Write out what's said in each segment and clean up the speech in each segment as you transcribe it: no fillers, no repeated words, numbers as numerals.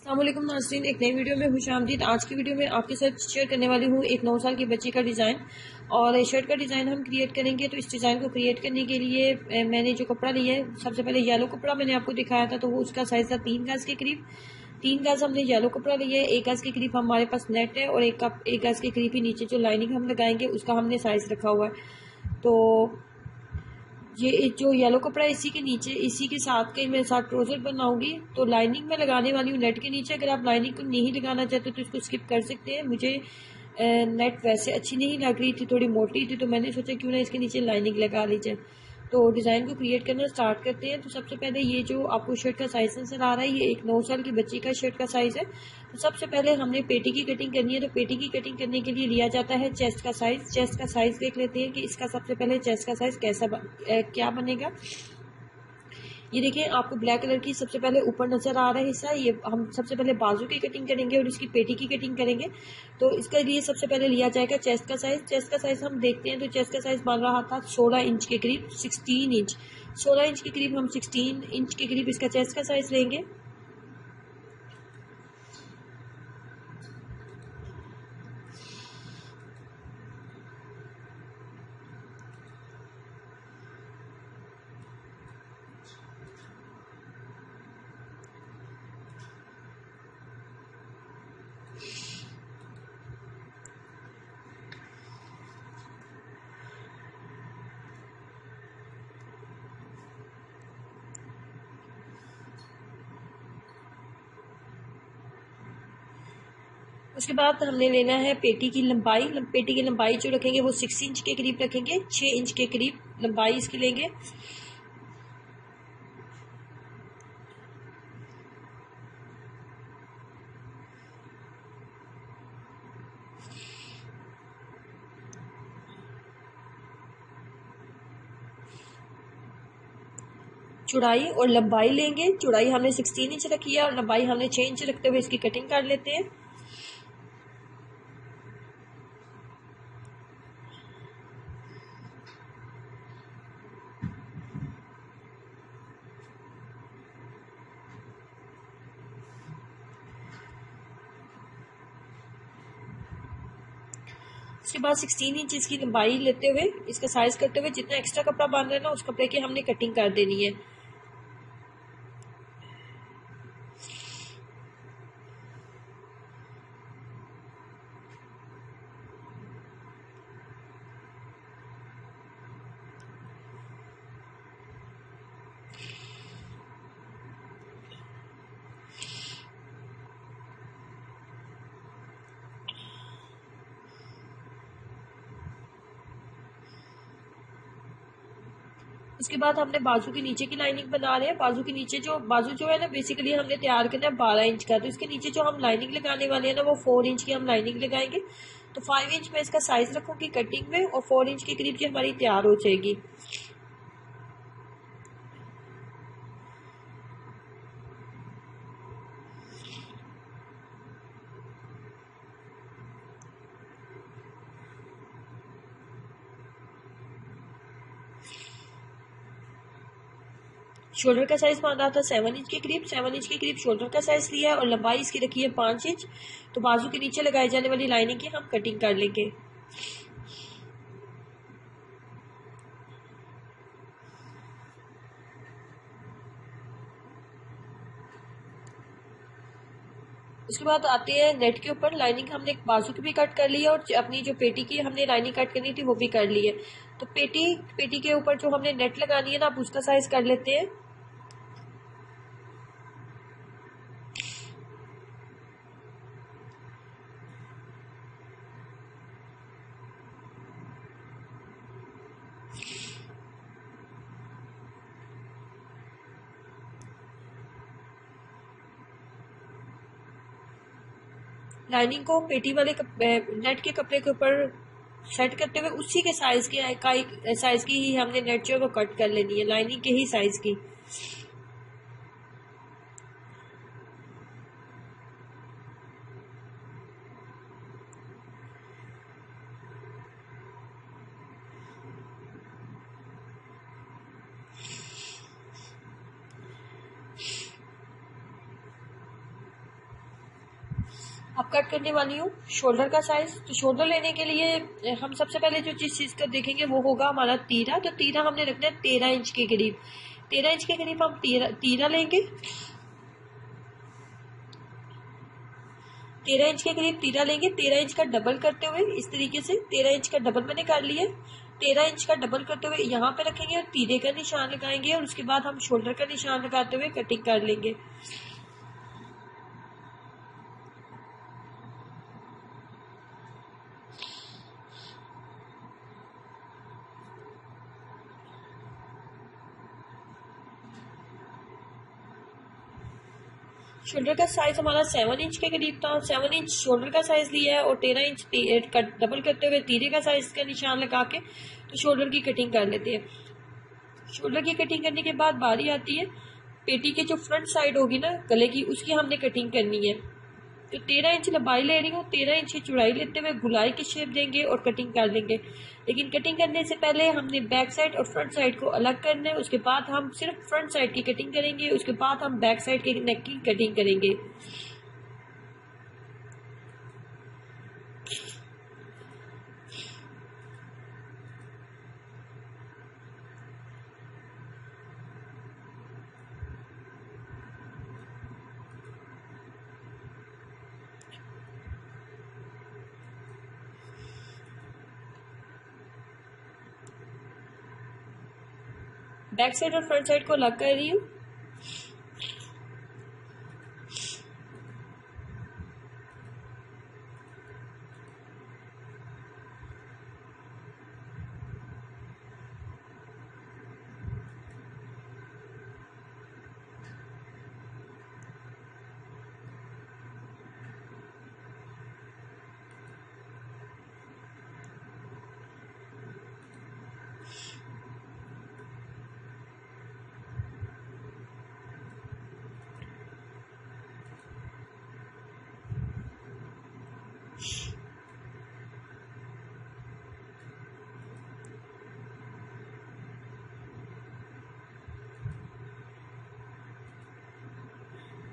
अस्सलामुअलैकुम नाज़रीन, एक नई वीडियो में खुशामदीद। आज की वीडियो में आपके साथ शेयर करने वाली हूँ एक 9 साल की बच्ची का डिज़ाइन। और शर्ट का डिज़ाइन हम क्रिएट करेंगे। तो इस डिज़ाइन को क्रिएट करने के लिए मैंने जो कपड़ा लिया है, सबसे पहले येलो कपड़ा मैंने आपको दिखाया था, तो वो उसका साइज़ था 3 गज़ के करीब। 3 गज़ हमने येलो कपड़ा लिया है। 1 गज़ के करीब हमारे पास नेट है और 1 गज़ के करीब ही नीचे जो लाइनिंग हम लगाएंगे उसका हमने साइज़ रखा हुआ है। तो ये जो येलो कपड़ा है इसी के नीचे, इसी के साथ के मैं साथ ट्राउजर बनाऊंगी। तो लाइनिंग में लगाने वाली हूँ नेट के नीचे। अगर आप लाइनिंग को नहीं लगाना चाहते तो इसको स्किप कर सकते हैं। मुझे नेट वैसे अच्छी नहीं लग रही थी, थोड़ी मोटी थी, तो मैंने सोचा क्यों ना इसके नीचे लाइनिंग लगा ली जाए। तो डिज़ाइन को क्रिएट करना स्टार्ट करते हैं। तो सबसे पहले ये जो आपको शर्ट का साइज नजर आ रहा है, ये एक 9 साल की बच्ची का शर्ट का साइज है। तो सबसे पहले हमने पेटी की कटिंग करनी है। तो पेटी की कटिंग करने के लिए लिया जाता है चेस्ट का साइज। चेस्ट का साइज देख लेते हैं कि इसका सबसे पहले चेस्ट का साइज क्या बनेगा। ये देखिए, आपको ब्लैक कलर की सबसे पहले ऊपर नजर आ रहा है हिस्सा, ये हम सबसे पहले बाजू की कटिंग करेंगे और इसकी पेटी की कटिंग करेंगे। तो इसके लिए सबसे पहले लिया जाएगा चेस्ट का साइज। चेस्ट का साइज हम देखते हैं। तो चेस्ट का साइज बन रहा था 16 इंच के करीब, 16 इंच, 16 इंच के करीब, हम 16 इंच के करीब इसका चेस्ट का साइज लेंगे। उसके बाद हमने लेना है पेटी की लंबाई। पेटी की लंबाई जो रखेंगे वो 6 इंच के करीब रखेंगे, 6 इंच के करीब लंबाई इसकी लेंगे। चौड़ाई और लंबाई लेंगे। चौड़ाई हमने 16 इंच रखी है और लंबाई हमने 6 इंच रखते हुए इसकी कटिंग कर लेते हैं। उसके बाद 16 इंच इसकी लंबाई लेते हुए, इसका साइज करते हुए, जितना एक्स्ट्रा कपड़ा बांध रहे हैं ना उस कपड़े की हमने कटिंग कर देनी है। उसके बाद हमने बाजू के नीचे की लाइनिंग बना रहे हैं। बाजू जो है ना, बेसिकली हमने तैयार करना है 12 इंच का। तो इसके नीचे जो हम लाइनिंग लगाने वाले हैं ना, वो 4 इंच की हम लाइनिंग लगाएंगे। तो 5 इंच में इसका साइज रखूंगी कटिंग में और 4 इंच के करीब ये हमारी तैयार हो जाएगी। शोल्डर का साइज बांधा था 7 इंच के करीब, 7 इंच के करीब शोल्डर का साइज लिया है और लंबाई इसकी रखी है 5 इंच। तो बाजू के नीचे लगाई जाने वाली लाइनिंग की हम कटिंग कर लेंगे। उसके बाद आते हैं नेट के ऊपर। लाइनिंग हमने बाजू की भी कट कर ली है और अपनी जो पेटी की हमने लाइनिंग कट करनी थी वो भी कर ली है। तो पेटी के ऊपर जो हमने नेट लगानी है ना, आप उसका साइज कर लेते हैं। लाइनिंग को पेटी वाले नेट के कपड़े के ऊपर सेट करते हुए उसी के साइज की ही हमने नेट जो है वो कट कर लेनी है, लाइनिंग के ही साइज की। अब कट करने वाली हूँ शोल्डर का साइज। तो शोल्डर लेने के लिए हम सबसे पहले जो चीज का देखेंगे वो होगा हमारा तीरा। तो तीरा हमने रखना है 13 इंच के करीब। 13 इंच के करीब हम तीरा लेंगे। 13 इंच के करीब तीरा लेंगे। 13 इंच का डबल करते हुए इस तरीके से 13 इंच का डबल मैंने कर लिया। 13 इंच का डबल करते हुए यहाँ पे रखेंगे और तीरे का निशान लगाएंगे और उसके बाद हम शोल्डर का निशान लगाते हुए कटिंग कर लेंगे। शोल्डर का साइज हमारा 7 इंच के करीब था। 7 इंच शोल्डर का साइज लिया है और 13 इंच डबल करते हुए तीरे का साइज का निशान लगा के तो शोल्डर की कटिंग कर लेते हैं। शोल्डर की कटिंग करने के बाद बारी आती है पेटी के जो फ्रंट साइड होगी ना गले की, उसकी हमने कटिंग करनी है। तो 13 इंच लंबाई ले रही हूँ। 13 इंच की चौड़ाई लेते हुए गुलाई की शेप देंगे और कटिंग कर लेंगे। लेकिन कटिंग करने से पहले हमने बैक साइड और फ्रंट साइड को अलग करना है। उसके बाद हम सिर्फ फ्रंट साइड की कटिंग करेंगे। उसके बाद हम बैक साइड के नेक की कटिंग करेंगे। बैक साइड और फ्रंट साइड को अलग कर रही हूँ।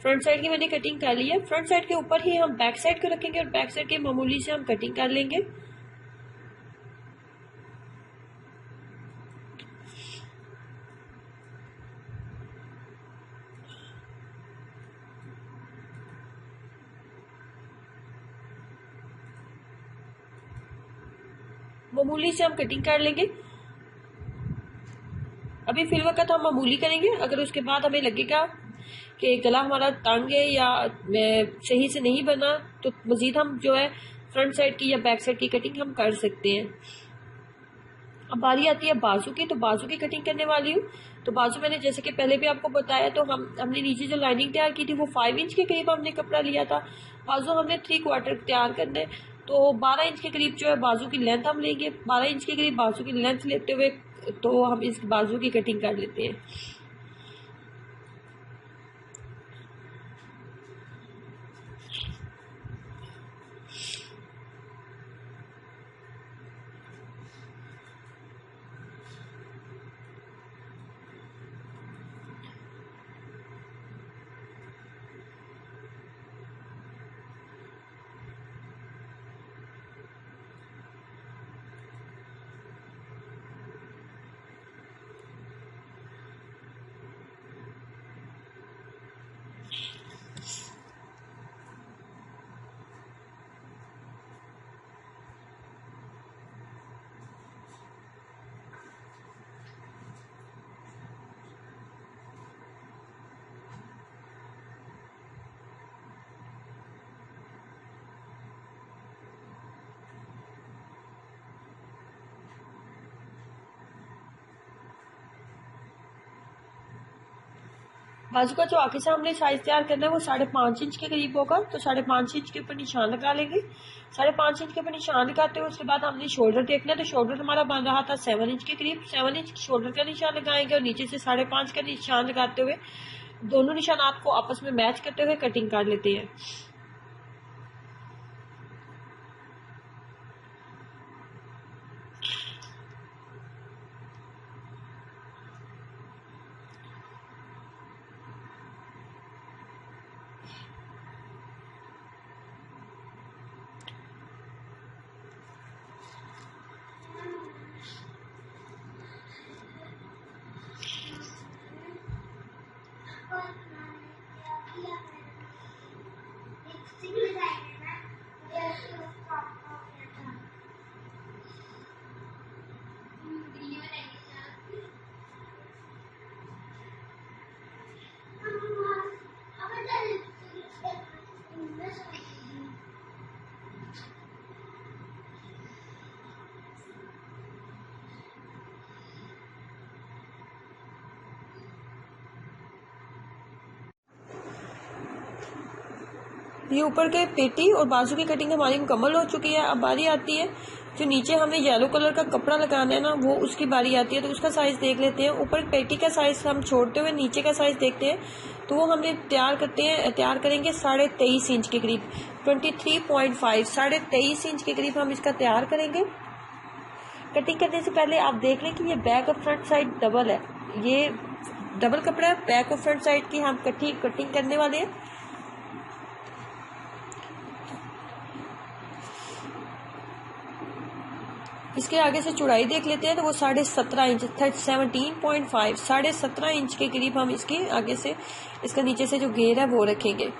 फ्रंट साइड की मैंने कटिंग कर ली है। फ्रंट साइड के ऊपर ही हम बैक साइड को रखेंगे और बैक साइड के मामूली से हम कटिंग कर लेंगे। मामूली से हम कटिंग कर लेंगे। अभी फिल वक्त हम मामूली करेंगे। अगर उसके बाद हमें लगेगा कि गला हमारा तंग है या सही से नहीं बना तो मजीद हम जो है फ्रंट साइड की या बैक साइड की कटिंग हम कर सकते हैं। अब बारी आती है बाजू की। तो बाजू की कटिंग करने वाली हूँ। तो बाजू मैंने जैसे कि पहले भी आपको बताया, तो हमने नीचे जो लाइनिंग तैयार की थी वो 5 इंच के करीब हमने कपड़ा लिया था। बाजू हमने 3/4 तैयार करना है। तो 12 इंच के करीब जो है बाजू की लेंथ हम लेंगे। 12 इंच के करीब बाजू की लेंथ लेते हुए तो हम इस बाजू की कटिंग कर लेते हैं। बाजू का जो आगे से हमने साइज तैयार करना है वो 5.5 इंच के करीब होगा। तो 5.5 इंच के ऊपर निशान लगा लेंगे। 5.5 इंच के ऊपर निशान लगाते हुए उसके बाद हमने शोल्डर देखना है। तो शोल्डर हमारा बन रहा था 7 इंच के करीब। 7 इंच शोल्डर का निशान लगाएंगे और नीचे से 5.5 का निशान लगाते हुए दोनों निशान आपको आपस में मैच करते हुए कटिंग कर लेते हैं। ये ऊपर के पेटी और बाजू की कटिंग हमारी मुकम्मल हो चुकी है। अब बारी आती है जो नीचे हमें येलो कलर का कपड़ा लगाना है ना, वो उसकी बारी आती है। तो उसका साइज देख लेते हैं। ऊपर पेटी का साइज हम छोड़ते हुए नीचे का साइज देखते हैं, तो वो हमने तैयार करेंगे 23.5 इंच के करीब, 23.5 23.5 इंच के करीब हम इसका तैयार करेंगे। कटिंग करने से पहले आप देख लें कि ये बैक और फ्रंट साइड डबल है, ये डबल कपड़ा है। बैक और फ्रंट साइड की हम कटिंग करने वाले हैं। इसके आगे से चौड़ाई देख लेते हैं, तो वो 17.5 इंच 17.5 17.5 इंच के करीब हम इसके आगे से इसका नीचे से जो घेर है वो रखेंगे।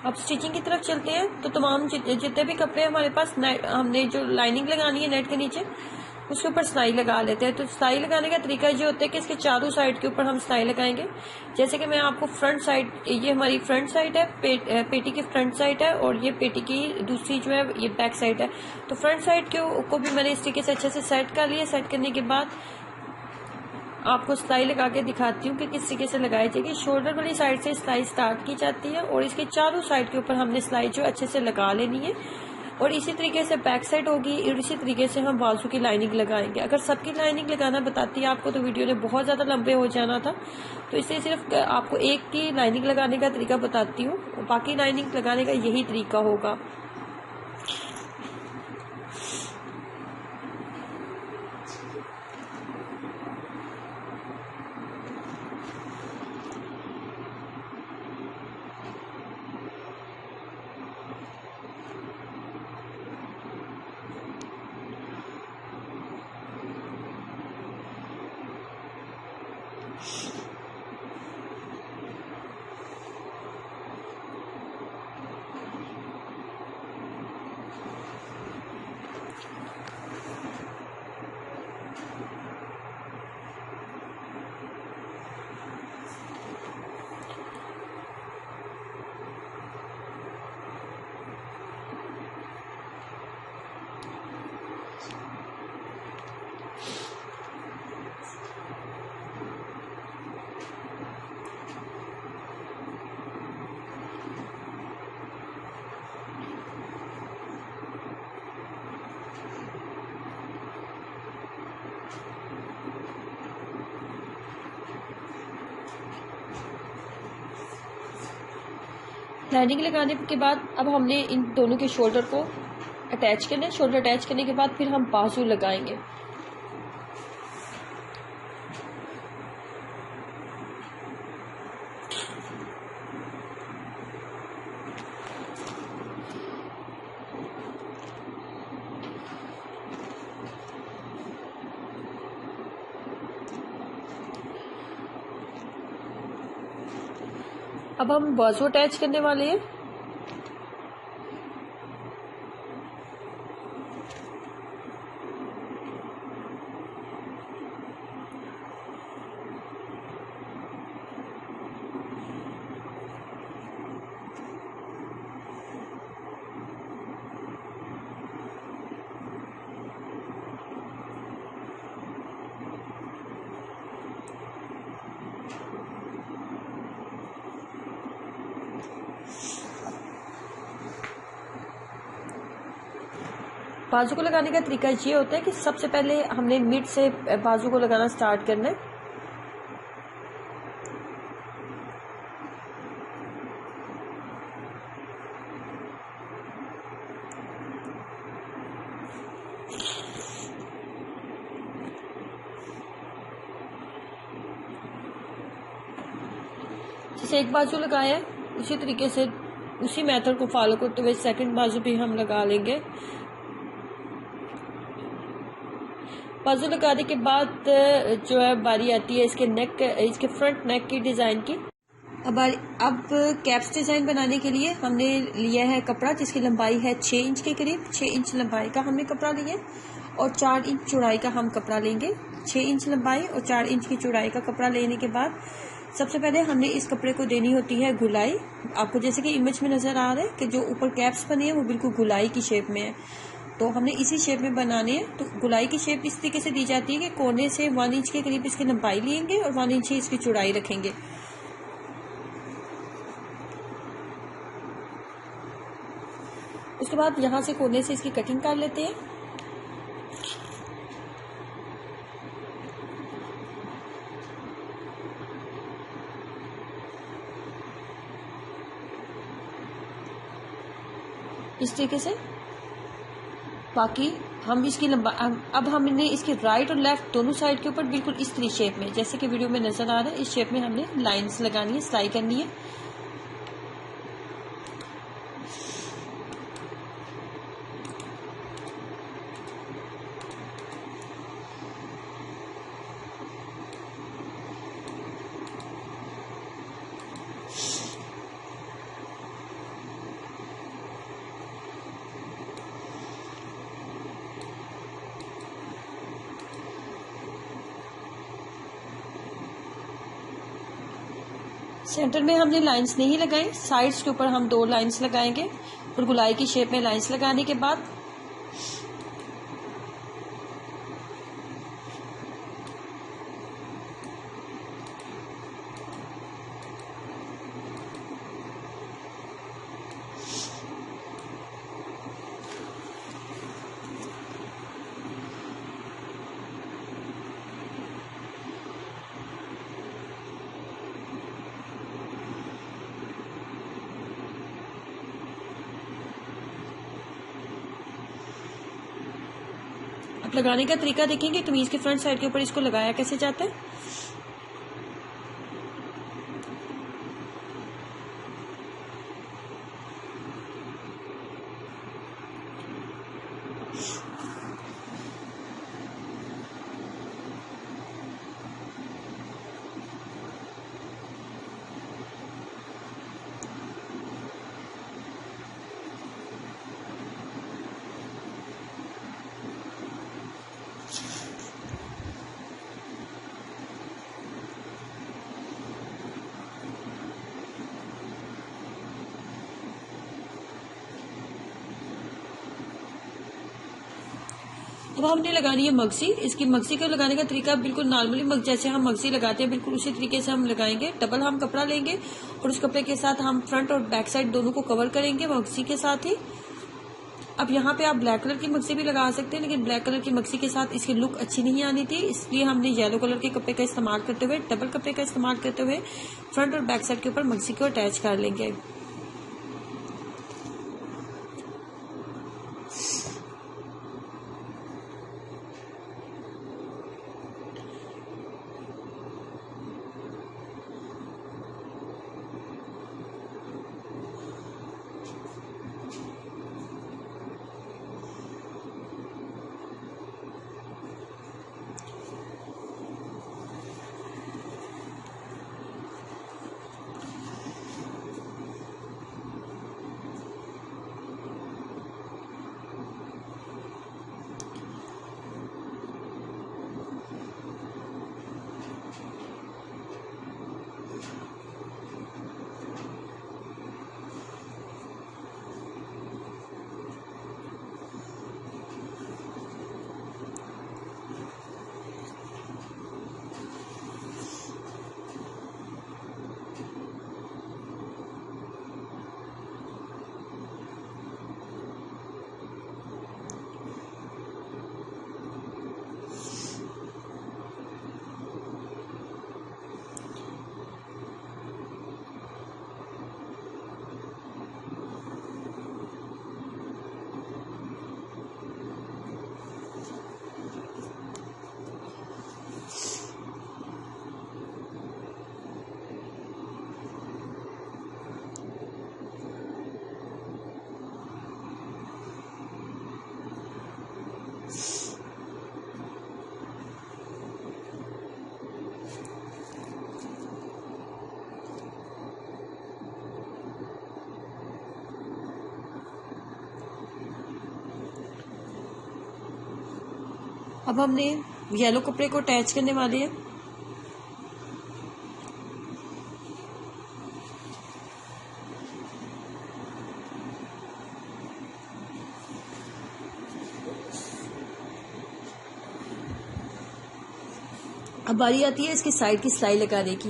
अब स्टिचिंग की तरफ चलते हैं। तो तमाम जितने भी कपड़े हमारे पास हमने जो लाइनिंग लगानी है नेट के नीचे, उसके ऊपर सिलाई लगा लेते हैं। तो सिलाई लगाने का तरीका ये होता है कि इसके चारों साइड के ऊपर हम सिलाई लगाएंगे। जैसे कि मैं आपको फ्रंट साइड, ये हमारी फ्रंट साइड है, पेटी की फ्रंट साइड है, और ये पेटी की दूसरी जो है ये बैक साइड है। तो फ्रंट साइड को भी मैंने इस तरीके से अच्छे से सेट कर लिया। सेट करने के बाद आपको सिलाई लगा के दिखाती हूँ कि किस तरीके से लगाई जाएगी। शोल्डर वाली साइड से सिलाई स्टार्ट की जाती है और इसके चारों साइड के ऊपर हमने सिलाई जो अच्छे से लगा लेनी है। और इसी तरीके से बैक साइड होगी और इसी तरीके से हम बाजू की लाइनिंग लगाएंगे। अगर सबकी लाइनिंग लगाना बताती है आपको तो वीडियो ने बहुत ज़्यादा लंबे हो जाना था, तो इसलिए सिर्फ आपको एक की लाइनिंग लगाने का तरीका बताती हूँ, बाकी लाइनिंग लगाने का यही तरीका होगा। लाइनिंग लगाने के बाद अब हमने इन दोनों के शोल्डर को अटैच करना है। शोल्डर अटैच करने के बाद फिर हम बाजू लगाएंगे। अब हम बाजू अटैच करने वाले हैं। बाजू को लगाने का तरीका ये होता है कि सबसे पहले हमने मिड से बाजू को लगाना स्टार्ट करना है। जैसे एक बाजू लगाया है, उसी तरीके से उसी मेथड को फॉलो करते हुए सेकंड बाजू भी हम लगा लेंगे। बाजू लगाने के बाद जो है बारी आती है इसके फ्रंट नेक की डिज़ाइन की। अब कैप्स डिज़ाइन बनाने के लिए हमने लिया है कपड़ा जिसकी लंबाई है 6 इंच के करीब। 6 इंच लंबाई का हमने कपड़ा लिया और 4 इंच चौड़ाई का हम कपड़ा लेंगे। 6 इंच लंबाई और 4 इंच की चौड़ाई का कपड़ा लेने के बाद सबसे पहले हमने इस कपड़े को देनी होती है गुलाई। आपको जैसे कि इमेज में नज़र आ रहा है कि जो ऊपर कैप्स बनी है वो बिल्कुल गुलाई की शेप में है, तो हमने इसी शेप में बनाने हैं। तो गुलाई की शेप इस तरीके से दी जाती है कि कोने से 1 इंच के करीब इसकी लंबाई लेंगे और 1 इंच ही इसकी चौड़ाई रखेंगे। उसके बाद यहाँ से कोने से इसकी कटिंग कर लेते हैं। इस तरीके से बाकी हम इसकी लंबाई अब हमने इसके राइट और लेफ्ट दोनों साइड के ऊपर बिल्कुल इस तरह शेप में, जैसे कि वीडियो में नजर आ रहा है, इस शेप में हमने लाइंस लगानी है, सिलाई करनी है। सेंटर में हमने लाइंस नहीं लगाई, साइड्स के ऊपर हम 2 लाइंस लगाएंगे और गुलाई की शेप में लाइंस लगाने के बाद अब लगाने का तरीका देखेंगे कमीज के फ्रंट साइड के ऊपर इसको लगाया कैसे जाता है। अब हमने लगानी है मगसी। इसकी मगसी को लगाने का तरीका बिल्कुल नॉर्मली जैसे हम मगसी लगाते हैं बिल्कुल उसी तरीके से हम लगाएंगे। डबल हम कपड़ा लेंगे और उस कपड़े के साथ हम फ्रंट और बैक साइड दोनों को कवर करेंगे मगसी के साथ ही। अब यहाँ पे आप ब्लैक कलर की मगसी भी लगा सकते हैं, लेकिन ब्लैक कलर की मगसी के साथ इसकी लुक अच्छी नहीं आनी थी, इसलिए हमने येलो कलर के कपड़े का इस्तेमाल करते हुए, डबल कपड़े का इस्तेमाल करते हुए फ्रंट और बैक साइड के ऊपर मगसी को अटैच कर लेंगे। अब हमने येलो कपड़े को अटैच करने वाले हैं। अब बारी आती है इसकी साइड की सिलाई लगाने की।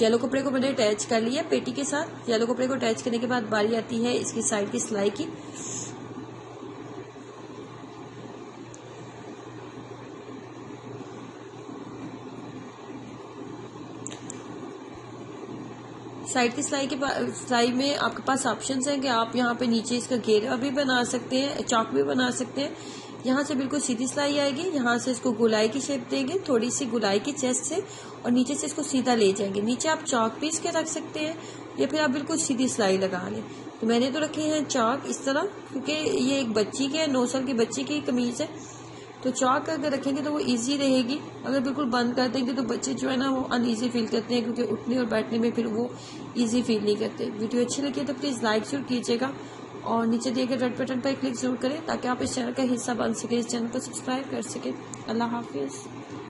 येलो कपड़े को मैंने अटैच कर लिया पेटी के साथ। येलो कपड़े को अटैच करने के बाद बारी आती है इसकी साइड की सिलाई की। साइड की सिलाई में आपके पास ऑप्शंस हैं कि आप यहाँ पे नीचे इसका घेरा भी बना सकते हैं, चौक भी बना सकते हैं। यहाँ से बिल्कुल सीधी सिलाई आएगी, यहाँ से इसको गुलाई की शेप देंगे, थोड़ी सी गुलाई की चेस्ट से, और नीचे से इसको सीधा ले जाएंगे। नीचे आप चौक भी इसके रख सकते हैं या फिर आप बिल्कुल सीधी सिलाई लगा लें। तो मैंने तो रखे हैं चौक इस तरह, क्योंकि ये एक बच्ची के 9 साल की बच्ची की कमीज है, तो चौक अगर रखेंगे तो वो इजी रहेगी। अगर बिल्कुल बंद कर देंगे तो बच्चे जो है ना वो अनईजी फील करते हैं, क्योंकि उठने और बैठने में फिर वो इजी फील नहीं करते। वीडियो अच्छी लगी तो प्लीज़ लाइक जरूर कीजिएगा और नीचे दिए गए रेड बटन पर क्लिक जरूर करें ताकि आप इस चैनल का हिस्सा बन सके, इस चैनल को सब्सक्राइब कर सकें। अल्लाह हाफिज़।